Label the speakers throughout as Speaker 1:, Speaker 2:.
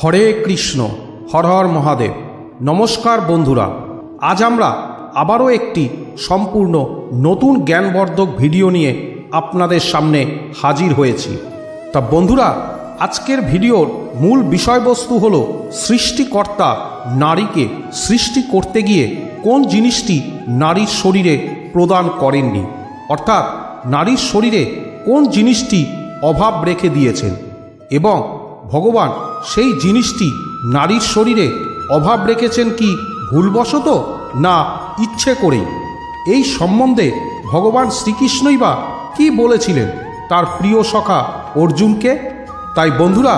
Speaker 1: হরে কৃষ্ণ, হর হর মহাদেব। নমস্কার বন্ধুরা, আজ আমরা আবারও একটি সম্পূর্ণ নতুন জ্ঞানবর্ধক ভিডিও নিয়ে আপনাদের সামনে হাজির হয়েছি। তা বন্ধুরা, আজকের ভিডিওর মূল বিষয়বস্তু হল সৃষ্টিকর্তা নারীকে সৃষ্টি করতে গিয়ে কোন জিনিসটি নারীর শরীরে প্রদান করেননি, অর্থাৎ নারীর শরীরে কোন জিনিসটি অভাব রেখে দিয়েছেন এবং ভগবান সেই জিনিসটি নারীর শরীরে অভাব রেখেছেন কি ভুলবশত না ইচ্ছে করেই। এই সম্বন্ধে ভগবান শ্রীকৃষ্ণই বা কি বলেছিলেন তার প্রিয় সখা অর্জুনকে। তাই বন্ধুরা,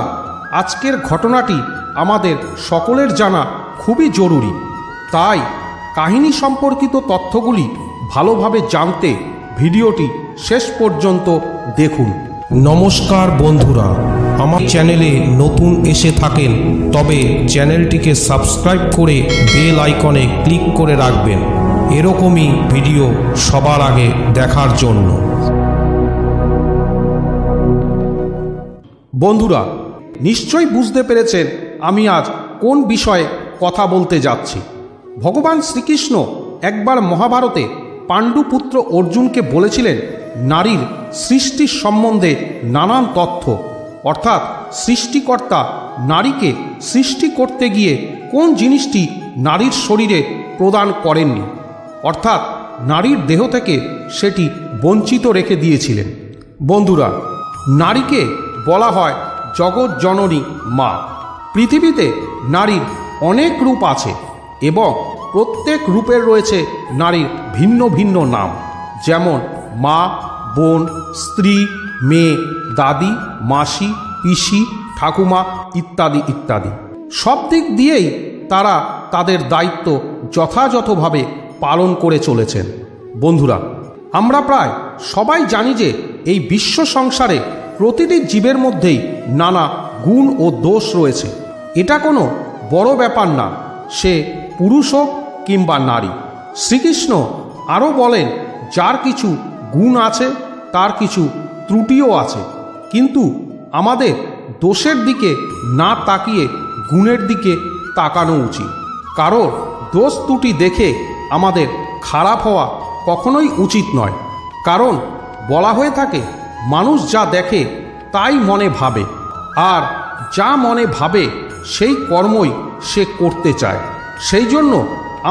Speaker 1: আজকের ঘটনাটি আমাদের সকলের জানা খুবই জরুরি। তাই কাহিনী সম্পর্কিত তথ্যগুলি ভালোভাবে জানতে ভিডিওটি শেষ পর্যন্ত দেখুন। নমস্কার বন্ধুরা, আমার চ্যানেলে নতুন এসে থাকেন তবে চ্যানেলটিকে সাবস্ক্রাইব করে বেল আইকনে ক্লিক করে রাখবেন এরকমই ভিডিও সবার আগে দেখার জন্য। বন্ধুরা, নিশ্চয়ই বুঝতে পেরেছেন আমি আজ কোন বিষয়ে কথা বলতে যাচ্ছি। ভগবান শ্রীকৃষ্ণ একবার মহাভারতে পাণ্ডুপুত্র অর্জুনকে বলেছিলেন নারীর সৃষ্টির সম্বন্ধে নানান তথ্য, অর্থাৎ সৃষ্টিকর্তা নারীকে সৃষ্টি করতে গিয়ে কোন জিনিসটি নারীর শরীরে প্রদান করেননি, অর্থাৎ নারীর দেহ থেকে সেটি বঞ্চিত রেখে দিয়েছিলেন। বন্ধুরা, নারীকে বলা হয় জগৎ জননী মা। পৃথিবীতে নারীর অনেক রূপ আছে এবং প্রত্যেক রূপের রয়েছে নারীর ভিন্ন ভিন্ন নাম, যেমন মা, বোন, স্ত্রী, মেয়ে, দাদি, মাসি, পিসি, ঠাকুমা ইত্যাদি ইত্যাদি। সব দিক দিয়েই তারা তাদের দায়িত্ব যথাযথভাবে পালন করে চলেছেন। বন্ধুরা, আমরা প্রায় সবাই জানি যে এই বিশ্ব সংসারে প্রতিটি জীবের মধ্যেই নানা গুণ ও দোষ রয়েছে। এটা কোনো বড় ব্যাপার না, সে পুরুষ হোক কিংবা নারী। শ্রীকৃষ্ণ আরও বলেন, যার কিছু গুণ আছে তার কিছু ত্রুটিও আছে, কিন্তু আমাদের দোষের দিকে না তাকিয়ে গুণের দিকে তাকানো উচিত। কারোর দোষ ত্রুটি দেখে আমাদের খারাপ হওয়া কখনোই উচিত নয়, কারণ বলা হয়ে থাকে মানুষ যা দেখে তাই মনে ভাবে, আর যা মনে ভাবে সেই কর্মই সে করতে চায়। সেই জন্য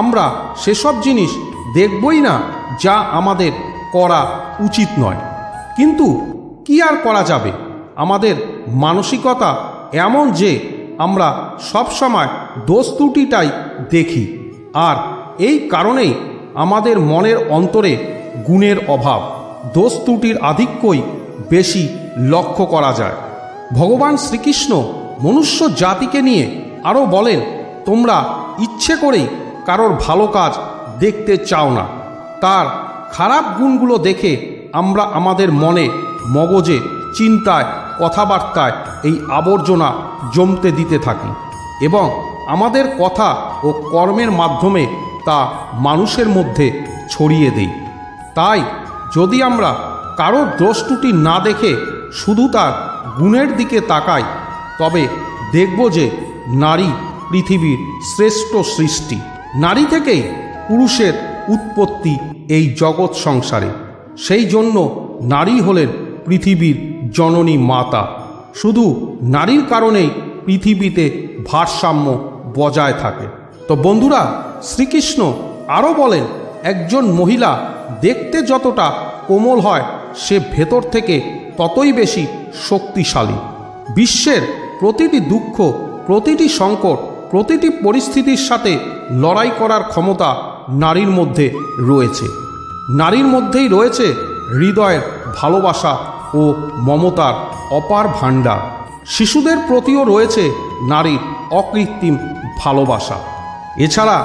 Speaker 1: আমরা সেসব জিনিস দেখবই না যা আমাদের করা উচিত নয়। কিন্তু কি আর করা যাবে, আমাদের মানসিকতা এমন যে আমরা সবসময় দোষ ত্রুটিটাই দেখি, আর এই কারণেই আমাদের মনের অন্তরে গুণের অভাব, দোষ ত্রুটির আধিক্যই বেশি লক্ষ্য করা যায়। ভগবান শ্রীকৃষ্ণ মনুষ্য জাতিকে নিয়ে আরও বলেন, তোমরা ইচ্ছে করেই কারোর ভালো কাজ দেখতে চাও না। তার খারাপ গুণগুলো দেখে আমরা আমাদের মনে, মগজে, চিন্তায়, কথাবার্তায় এই আবর্জনা জমতে দিতে থাকি এবং আমাদের কথা ও কর্মের মাধ্যমে তা মানুষের মধ্যে ছড়িয়ে দেই। তাই যদি আমরা কারোর দোষ ত্রুটি না দেখে শুধু তার গুণের দিকে তাকাই, তবে দেখব যে নারী পৃথিবীর শ্রেষ্ঠ সৃষ্টি। নারী থেকেই পুরুষের উৎপত্তি এই জগৎ সংসারে। সেই জন্য নারী হলেন পৃথিবীর জননী মাতা। শুধু নারীর কারণেই পৃথিবীতে ভারসাম্য বজায় থাকে। তো বন্ধুরা, শ্রীকৃষ্ণ আরও বলেন, একজন মহিলা দেখতে যতটা কোমল হয় সে ভেতর থেকে ততই বেশি শক্তিশালী। বিশ্বের প্রতিটি দুঃখ, প্রতিটি সংকট, প্রতিটি পরিস্থিতির সাথে লড়াই করার ক্ষমতা নারীর মধ্যে রয়েছে। নারীর মধ্যেই রয়েছে হৃদয়ের ভালোবাসা ও মমতার অপার ভাণ্ডার। শিশুদের প্রতিও রয়েছে নারীর অকৃত্রিম ভালোবাসা। এছাড়া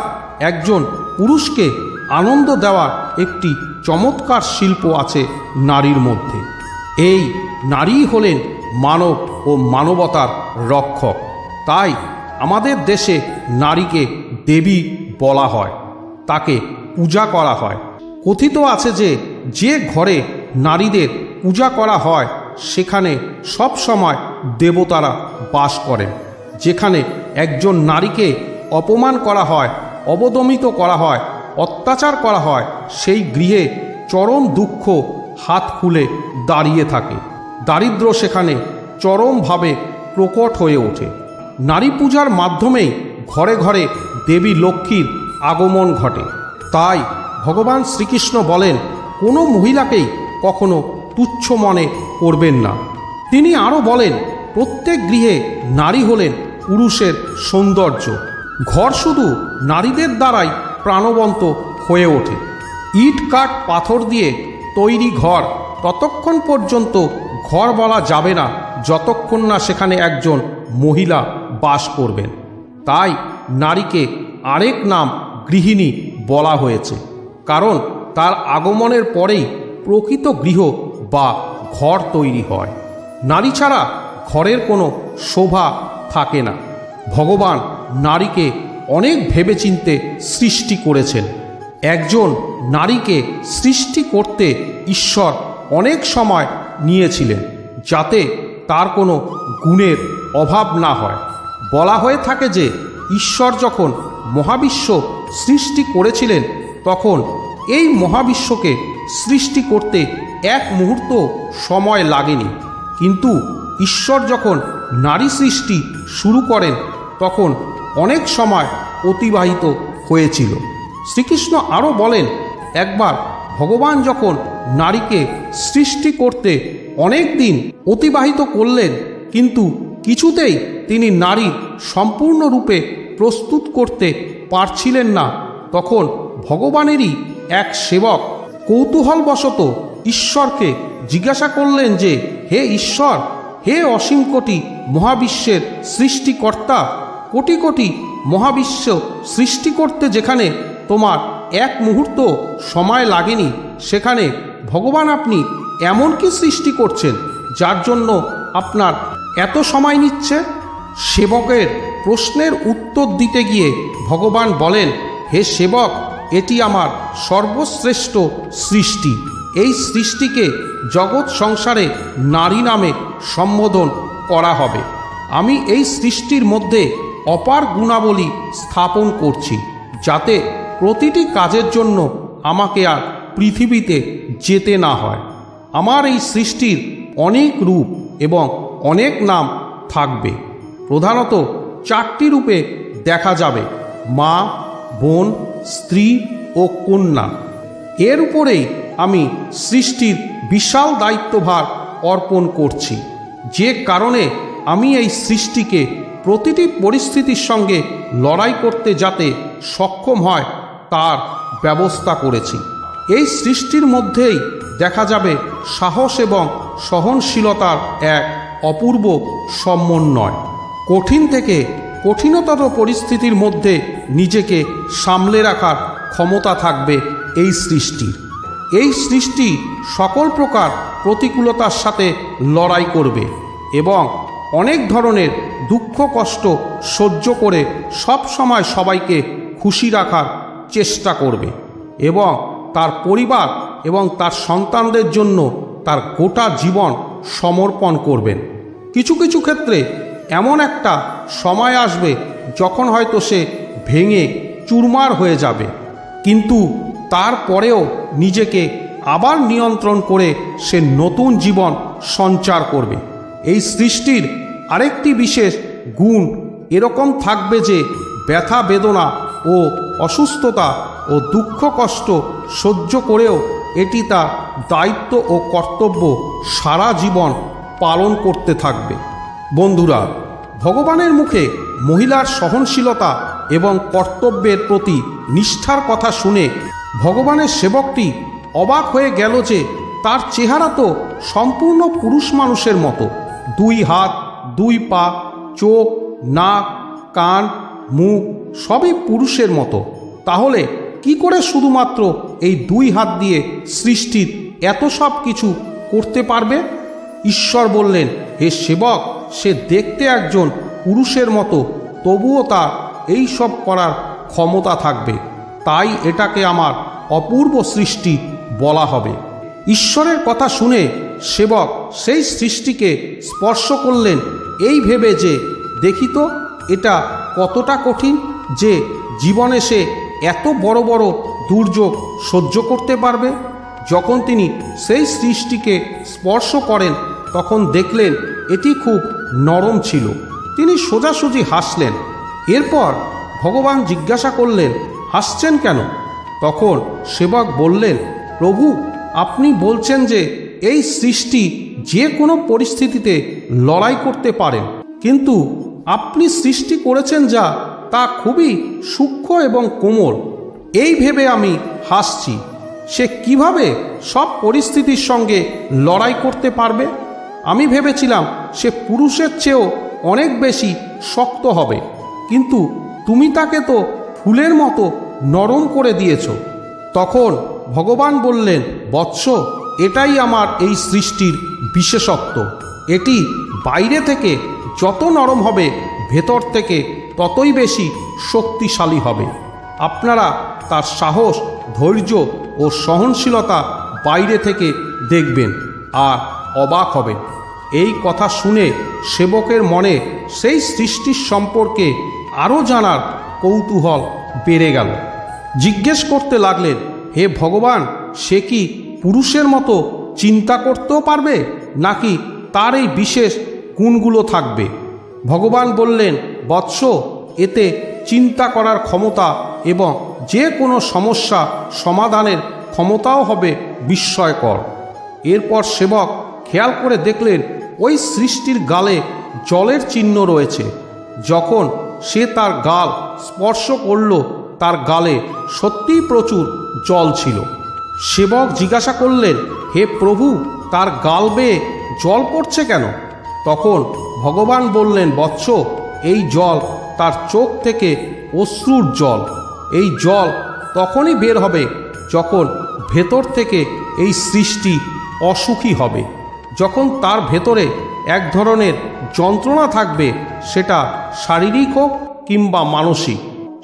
Speaker 1: একজন পুরুষকে আনন্দ দেওয়ার একটি চমৎকার শিল্প আছে নারীর মধ্যে। এই নারী হলেন মানব ও মানবতার রক্ষক। তাই আমাদের দেশে নারীকে দেবী বলা হয়, তাকে পূজা করা হয়। কথিত আছে যে যে ঘরে নারীদের পূজা করা হয় সেখানে সব সময় দেবতারা বাস করেন। যেখানে একজন নারীকে অপমান করা হয়, অবদমিত করা হয়, অত্যাচার করা হয়, সেই গৃহে চরম দুঃখ হাত খুলে দাঁড়িয়ে থাকে। দারিদ্র্য সেখানে চরমভাবে প্রকট হয়ে ওঠে। নারী পূজার মাধ্যমেই ঘরে ঘরে দেবী লক্ষ্মীর আগমন ঘটে। তাই ভগবান শ্রীকৃষ্ণ বলেন, কোনো মহিলাকেই কখনো তুচ্ছ মনে করবেন না। তিনি আরও বলেন, প্রত্যেক গৃহে নারী হলেন পুরুষের সৌন্দর্য। ঘর শুধু নারীদের দ্বারাই প্রাণবন্ত হয়ে ওঠে। ইট কাঠ পাথর দিয়ে তৈরি ঘর ততক্ষণ পর্যন্ত ঘর বলা যাবে না যতক্ষণ না সেখানে একজন মহিলা বাস করবেন। তাই নারীকে আরেক নাম গৃহিণী বলা হয়েছে, কারণ তার আগমনের পরেই প্রকৃত গৃহ বা ঘর তৈরি হয়। নারী ছাড়া ঘরের কোনো শোভা থাকে না। ভগবান নারীকে অনেক ভেবেচিন্তে সৃষ্টি করেছেন। একজন নারীকে সৃষ্টি করতে ঈশ্বর অনেক সময় নিয়েছিলেন, যাতে তার কোনো গুণের অভাব না হয়। বলা হয়ে থাকে যে ঈশ্বর যখন মহাবিশ্ব সৃষ্টি করেছিলেন, তখন এই মহাবিশ্বকে সৃষ্টি করতে এক মুহূর্ত সময় লাগেনি। কিন্তু ঈশ্বর যখন নারী সৃষ্টি শুরু করেন, তখন অনেক সময় অতিবাহিত হয়েছিল। শ্রীকৃষ্ণ আরও বলেন, একবার ভগবান যখন নারীকে সৃষ্টি করতে অনেক দিন অতিবাহিত করলেন, কিন্তু কিছুতেই তিনি নারী সম্পূর্ণরূপে প্রস্তুত করতে পারছিলেন না, তখন ভগবানেরই এক সেবক কৌতূহলবশত ঈশ্বরকে জিজ্ঞাসা করলেন যে, হে ঈশ্বর, হে অসীম কোটি মহাবিশ্বের সৃষ্টিকর্তা, কোটি কোটি মহাবিশ্ব সৃষ্টি করতে যেখানে তোমার এক মুহূর্ত সময় লাগেনি, সেখানে ভগবান আপনি এমন কি সৃষ্টি করছেন যার জন্য আপনার এত সময় নিচ্ছে? সেবকের প্রশ্নের উত্তর দিতে গিয়ে ভগবান বলেন, হে সেবক, এটি আমার সর্বশ্রেষ্ঠ সৃষ্টি। এই সৃষ্টিকে জগৎ সংসারে নারী নামে সম্বোধন করা হবে। আমি এই সৃষ্টির মধ্যে অপার গুণাবলী স্থাপন করছি, যাতে প্রতিটি কাজের জন্য আমাকে আর পৃথিবীতে যেতে না হয়। আমার এই সৃষ্টির অনেক রূপ এবং অনেক নাম থাকবে। প্রধানত 4টি রূপে দেখা যাবে: মা, বোন, স্ত্রী ও কন্যা। এর উপরেই আমি সৃষ্টির বিশাল দায়িত্বভার অর্পণ করছি, যে কারণে আমি এই সৃষ্টিকে প্রতিটি পরিস্থিতির সঙ্গে লড়াই করতে যাতে সক্ষম হয় তার ব্যবস্থা করেছি। এই সৃষ্টির মধ্যেই দেখা যাবে সাহস এবং সহনশীলতার এক অপূর্ব সমন্বয়। কঠিন থেকে কঠিনতর পরিস্থিতির মধ্যে নিজেকে সামলে রাখার ক্ষমতা থাকবে এই সৃষ্টির। এই সৃষ্টি সকল প্রকার প্রতিকূলতার সাথে লড়াই করবে এবং অনেক ধরনের দুঃখ কষ্ট সহ্য করে সব সময় সবাইকে খুশি রাখার চেষ্টা করবে এবং তার পরিবার এবং তার সন্তানদের জন্য তার গোটা জীবন সমর্পণ করবেন। কিছু কিছু ক্ষেত্রে এমন একটা সময় আসবে যখন হয়তো সে ভেঙে চুরমার হয়ে যাবে, কিন্তু তারপরেও নিজেকে আবার নিয়ন্ত্রণ করে সে নতুন জীবন সঞ্চার করবে। এই সৃষ্টির আরেকটি বিশেষ গুণ এরকম থাকবে যে ব্যথা বেদনা ও অসুস্থতা ও দুঃখ কষ্ট সহ্য করেও এটি তার দায়িত্ব ও কর্তব্য সারা জীবন পালন করতে থাকবে। বন্ধুরা, ভগবানের মুখে মহিলার সহনশীলতা এবং কর্তব্যের প্রতি নিষ্ঠার কথা শুনে ভগবানের সেবকটি অবাক হয়ে গেল যে তার চেহারা তো সম্পূর্ণ পুরুষ মানুষের মতো। 2 হাত, 2 পা, চোখ, নাক, কান, মুখ সবই পুরুষের মতো। তাহলে কি করে শুধুমাত্র এই 2 হাত দিয়ে সৃষ্টির এত সব কিছু করতে পারবে? ঈশ্বর বললেন, হে সেবক, সে দেখতে একজন পুরুষের মতো, তবুও তার এই সব করার ক্ষমতা থাকবে। তাই এটাকে আমার অপূর্ব সৃষ্টি বলা হবে। ঈশ্বরের কথা শুনে সেবক সেই সৃষ্টিকে স্পর্শ করলেন এই ভেবে যে, দেখি তো এটা কতটা কঠিন যে জীবনে সে এত বড় বড় দুর্যোগ সহ্য করতে পারবে। যখন তিনি সেই সৃষ্টিকে স্পর্শ করেন তখন দেখলেন এটি খুব নরম ছিল। তিনি সোজাসুজি হাসলেন। এরপর ভগবান জিজ্ঞাসা করলেন, হাসছেন কেন? তখন সেবক বললেন, প্রভু, আপনি বলছেন যে এই সৃষ্টি যে কোনো পরিস্থিতিতে লড়াই করতে পারেন, কিন্তু আপনি সৃষ্টি করেছেন যা তা খুবই সূক্ষ্ম এবং কোমল। এই ভেবে আমি হাসছি, সে কিভাবে সব পরিস্থিতির সঙ্গে লড়াই করতে পারবে। আমি ভেবেছিলাম সে পুরুষের চেয়েও অনেক বেশি শক্ত হবে, কিন্তু তুমি তাকে তো ফুলের মতো নরম করে দিয়েছ। তখন ভগবান বললেন, বৎস, এটাই আমার এই সৃষ্টির বিশেষত্ব। এটি বাইরে থেকে যত নরম হবে, ভেতর থেকে ততই বেশি শক্তিশালী হবে। আপনারা তার সাহস, ধৈর্য ও সহনশীলতা বাইরে থেকে দেখবেন আর অবাক হবেন। এই কথা শুনে সেবকের মনে সেই সৃষ্টির সম্পর্কে আরও জানার কৌতূহল বেড়ে গেল। জিজ্ঞেস করতে লাগলেন, হে ভগবান, সে কি পুরুষের মতো চিন্তা করতেও পারবে, নাকি তার এই বিশেষ গুণগুলো থাকবে? ভগবান বললেন, বৎস, এতে চিন্তা করার ক্ষমতা এবং যে কোনো সমস্যা সমাধানের ক্ষমতাও হবে বিস্ময়কর। এরপর সেবক খেয়াল করে দেখলেন ওই সৃষ্টির গালে জলের চিহ্ন রয়েছে। যখন সে তার গাল স্পর্শ করল, তার গালে সত্যিই প্রচুর জল ছিল। সেবক জিজ্ঞাসা করলেন, হে প্রভু, তার গাল বেয়ে জল পড়ছে কেন? তখন ভগবান বললেন, বৎস, এই জল তার চোখ থেকে অশ্রুর জল। এই জল তখনই বের হবে যখন ভেতর থেকে এই সৃষ্টি অসুখী হবে, যখন তার ভেতরে এক ধরনের যন্ত্রণা থাকবে, সেটা শারীরিক হোক কিংবা মানসিক।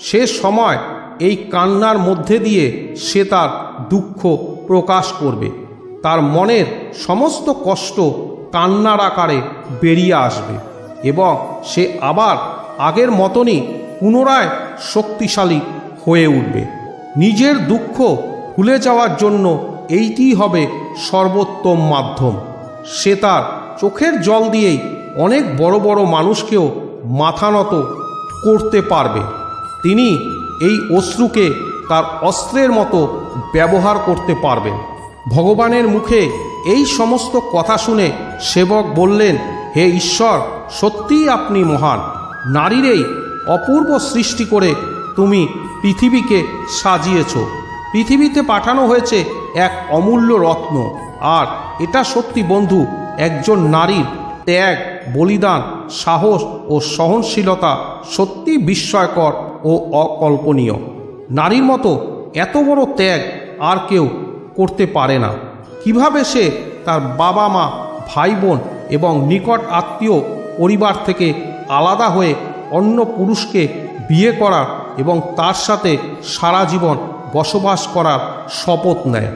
Speaker 1: সে সময় এই কান্নার মধ্যে দিয়ে সে তার দুঃখ প্রকাশ করবে। তার মনের সমস্ত কষ্ট কান্নার আকারে বেরিয়ে আসবে এবং সে আবার আগের মতনই পুনরায় শক্তিশালী হয়ে উঠবে। নিজের দুঃখ ভুলে যাওয়ার জন্য এইটিই হবে সর্বোত্তম মাধ্যম। সে তার চোখের জল দিয়েই অনেক বড় বড় মানুষকেও মাথা নত করতে পারবে। তিনি এই অশ্রুকে তার অস্ত্রের মতো ব্যবহার করতে পারবেন। ভগবানের মুখে এই সমস্ত কথা শুনে সেবক বললেন, হে ঈশ্বর, সত্যিই আপনি মহান। নারীর এই অপূর্ব সৃষ্টি করে তুমি পৃথিবীকে সাজিয়েছ। পৃথিবীতে পাঠানো হয়েছে এক অমূল্য রত্ন। আর এটা সত্যি বন্ধু, একজন নারীর ত্যাগ, বলিদান, সাহস ও সহনশীলতা সত্যি বিস্ময়কর ও অকল্পনীয়। নারীর মতো এত বড় ত্যাগ আর কেউ করতে পারে না। কিভাবে সে তার বাবা মা, ভাই বোন এবং নিকট আত্মীয় পরিবার থেকে আলাদা হয়ে অন্য পুরুষকে বিয়ে করার এবং তার সাথে সারা জীবন বসবাস করার শপথ নেয়।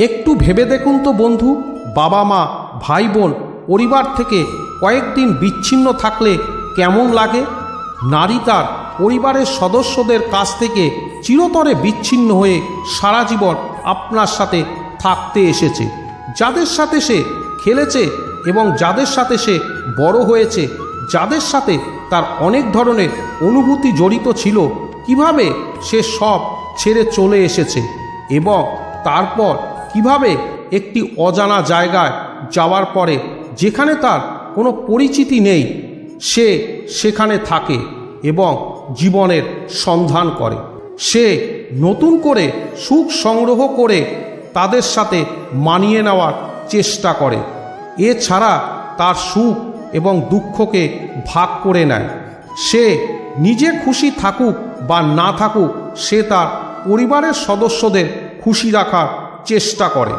Speaker 1: একটু ভেবে দেখুন তো বন্ধু, বাবা মা, ভাই বোন, পরিবার থেকে কয়েকদিন বিচ্ছিন্ন থাকলে কেমন লাগে? নারী তার পরিবারের সদস্যদের কাছ থেকে চিরতরে বিচ্ছিন্ন হয়ে সারা জীবন আপনার সাথে থাকতে এসেছে। যাদের সাথে সে খেলেছে এবং যাদের সাথে সে বড় হয়েছে, যাদের সাথে তার অনেক ধরনের অনুভূতি জড়িত ছিল, কিভাবে সে সব ছেড়ে চলে এসেছে এবং তারপর কিভাবে একটি অজানা জায়গায় যাওয়ার পরে, যেখানে তার কোনো পরিচিতি নেই, সে সেখানে থাকে এবং জীবনের সন্ধান করে। সে নতুন করে সুখ সংগ্রহ করে তাদের সাথে মানিয়ে নেওয়ার চেষ্টা করে। এছাড়া তার সুখ এবং দুঃখকে ভাগ করে নেয়। সে নিজে খুশি থাকুক বা না থাকুক, সে তার পরিবারের সদস্যদের খুশি রাখার চেষ্টা করে।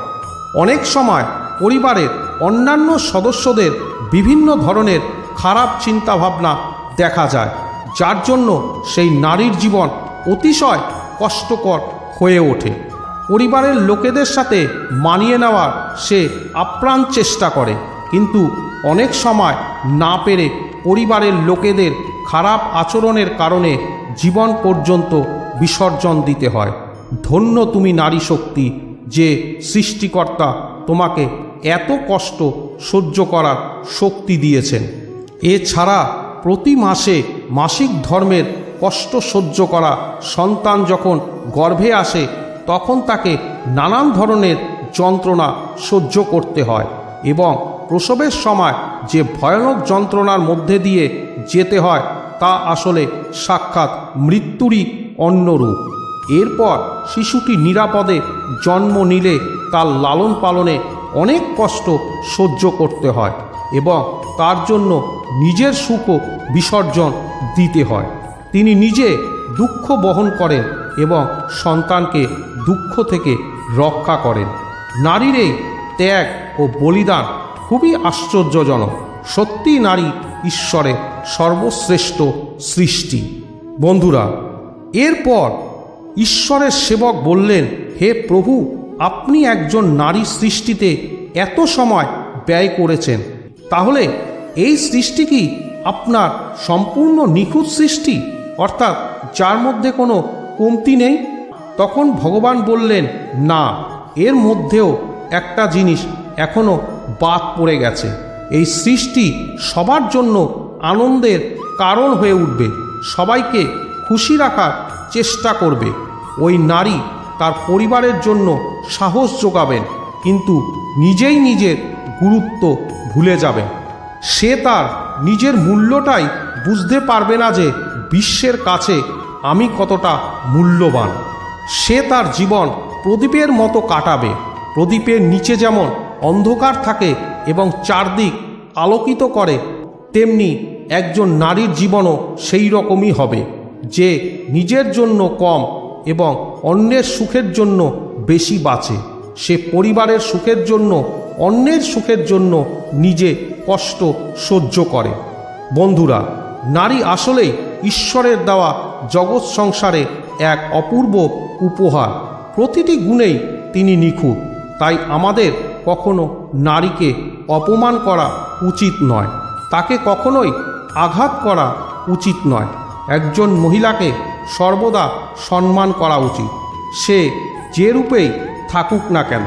Speaker 1: অনেক সময় পরিবারের অন্যান্য সদস্যদের বিভিন্ন ধরনের খারাপ চিন্তাভাবনা দেখা যায়, যার জন্য সেই নারীর জীবন অতিশয় কষ্টকর হয়ে ওঠে। পরিবারের লোকেদের সাথে মানিয়ে নেওয়ার সে আপ্রাণ চেষ্টা করে, কিন্তু অনেক সময় না পেরে পরিবারের লোকেদের খারাপ আচরণের কারণে জীবন পর্যন্ত বিসর্জন দিতে হয়। ধন্য তুমি নারী শক্তি, যে সৃষ্টিকর্তা তোমাকে এত কষ্ট সহ্য করার শক্তি দিয়েছেন। এছাড়া প্রতি মাসে মাসিক ধর্মের কষ্ট সহ্য করা সন্তান যখন গর্ভে আসে তখন তাকে নানান ধরনের যন্ত্রণা সহ্য করতে হয় এবং প্রসবের সময় যে ভয়ানক যন্ত্রণার মধ্যে দিয়ে যেতে হয় তা আসলে সাক্ষাৎ মৃত্যুরই অন্য রূপ। এরপর শিশুটি নিরাপদে জন্ম নিলে তার লালন পালনে অনেক কষ্ট সহ্য করতে হয় এবং তার জন্য নিজের সুখও বিসর্জন দিতে হয়। তিনি নিজে দুঃখ বহন করেন এবং সন্তানকে দুঃখ থেকে রক্ষা করেন। নারীর এই ত্যাগ ও বলিদান খুবই আশ্চর্যজনক। সত্যি নারী ঈশ্বরের সর্বশ্রেষ্ঠ সৃষ্টি। বন্ধুরা, এরপর ঈশ্বরের সেবক বললেন, হে প্রভু, আপনি একজন নারী সৃষ্টিতে এত সময় ব্যয় করেছেন, তাহলে এই সৃষ্টি কি আপনার সম্পূর্ণ নিখুঁত সৃষ্টি, অর্থাৎ যার মধ্যে কোনো কমতি নেই? তখন ভগবান বললেন, না, এর মধ্যেও একটা জিনিস এখনও বাদ পড়ে গেছে। এই সৃষ্টি সবার জন্য আনন্দের কারণ হয়ে উঠবে, সবাইকে খুশি রাখার চেষ্টা করবে। ওই নারী তার পরিবারের জন্য সাহস যোগাবেন, কিন্তু নিজেই নিজের গুরুত্ব ভুলে যাবেন। সে তার নিজের মূল্যটাই বুঝতে পারবে না যে বিশ্বের কাছে আমি কতটা মূল্যবান। সে তার জীবন প্রদীপের মতো কাটাবে। প্রদীপের নিচে যেমন অন্ধকার থাকে এবং চারদিক আলোকিত করে, তেমনি একজন নারীর জীবনও সেই রকমই হবে, যে নিজের জন্য কম এবং অন্যের সুখের জন্য বেশি বাঁচে। সে পরিবারের সুখের জন্য, অন্যের সুখের জন্য নিজে কষ্ট সহ্য করে। বন্ধুরা, নারী আসলেই ঈশ্বরের দেওয়া জগৎ সংসারে এক অপূর্ব উপহার। প্রতিটি গুণেই তিনি নিখুঁত। তাই আমাদের কখনো নারীকে অপমান করা উচিত নয়, তাকে কখনোই আঘাত করা উচিত নয়। একজন মহিলাকে সর্বদা সম্মান করা উচিত, সে যে রূপেই থাকুক না কেন।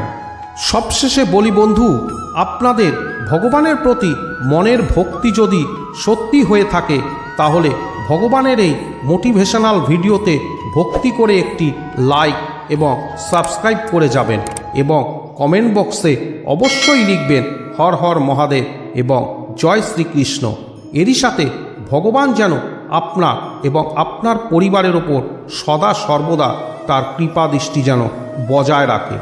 Speaker 1: সবশেষে বলি বন্ধু, আপনাদের ভগবানের প্রতি মনের ভক্তি যদি সত্যি হয়ে থাকে, তাহলে ভগবানের এই মোটিভেশনাল ভিডিওতে ভক্তি করে একটি লাইক এবং সাবস্ক্রাইব করে যাবেন এবং কমেন্ট বক্সে অবশ্যই লিখবেন হর হর মহাদেব এবং জয় শ্রীকৃষ্ণ। এরই সাথে ভগবান যেন আপনার এবং আপনার পরিবারের ওপর সদা সর্বদা তার কৃপা দৃষ্টি যেন বজায় রাখে।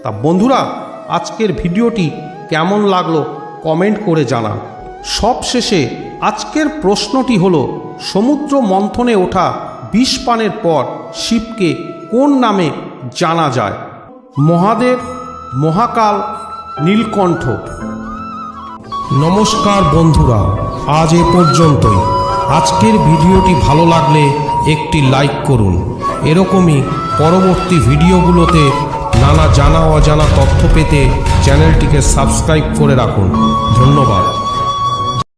Speaker 1: তা বন্ধুরা, আজকের ভিডিওটি কেমন লাগলো কমেন্ট করে জানান। সবশেষে আজকের প্রশ্নটি হলো, সমুদ্র মন্থনে ওঠা বিষ পানের পর শিবকে কোন নামে জানা যায়? মহাদেব, মহাকাল, নীলকণ্ঠ। নমস্কার বন্ধুরা, আজ এ পর্যন্তই। আজকের ভিডিওটি ভালো লাগলে একটি লাইক করুন। এরকমই পরবর্তী ভিডিওগুলোতে নানা জানা অজানা তথ্য পেতে চ্যানেলটিকে সাবস্ক্রাইব করে রাখুন। ধন্যবাদ।